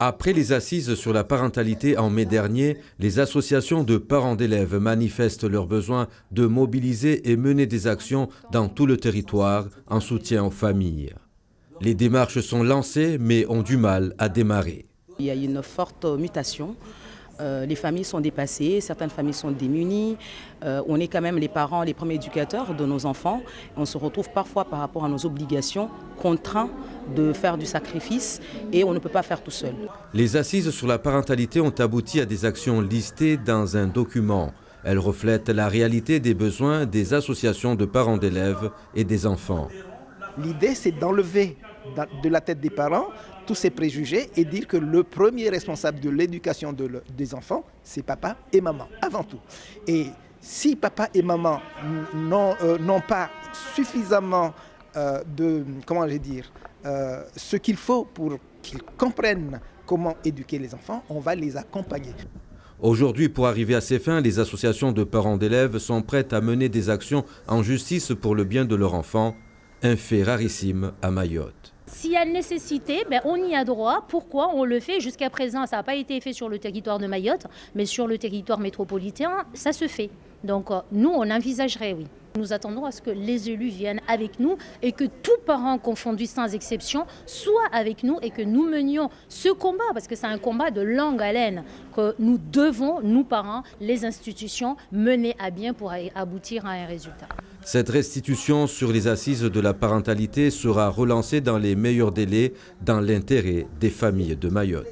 Après les assises sur la parentalité en mai dernier, les associations de parents d'élèves manifestent leur besoin de mobiliser et mener des actions dans tout le territoire en soutien aux familles. Les démarches sont lancées mais ont du mal à démarrer. Il y a une forte mutation. Les familles sont dépassées, certaines familles sont démunies. On est quand même les parents, les premiers éducateurs de nos enfants. On se retrouve parfois par rapport à nos obligations contraints de faire du sacrifice et on ne peut pas faire tout seul. Les assises sur la parentalité ont abouti à des actions listées dans un document. Elles reflètent la réalité des besoins des associations de parents d'élèves et des enfants. L'idée, c'est d'enlever de la tête des parents tous ces préjugés et dire que le premier responsable de l'éducation des enfants, c'est papa et maman, avant tout. Et si papa et maman n'ont pas suffisamment ce qu'il faut pour qu'ils comprennent comment éduquer les enfants, on va les accompagner. Aujourd'hui, pour arriver à ces fins, les associations de parents d'élèves sont prêtes à mener des actions en justice pour le bien de leur enfant, un fait rarissime à Mayotte. S'il y a nécessité, on y a droit. Pourquoi on le fait? Jusqu'à présent, ça n'a pas été fait sur le territoire de Mayotte, mais sur le territoire métropolitain, ça se fait. Donc nous, on envisagerait, oui. Nous attendons à ce que les élus viennent avec nous et que tous parents confondus sans exception soient avec nous et que nous menions ce combat, parce que c'est un combat de longue haleine que nous devons, nous parents, les institutions, mener à bien pour aboutir à un résultat. Cette restitution sur les assises de la parentalité sera relancée dans les meilleurs délais dans l'intérêt des familles de Mayotte.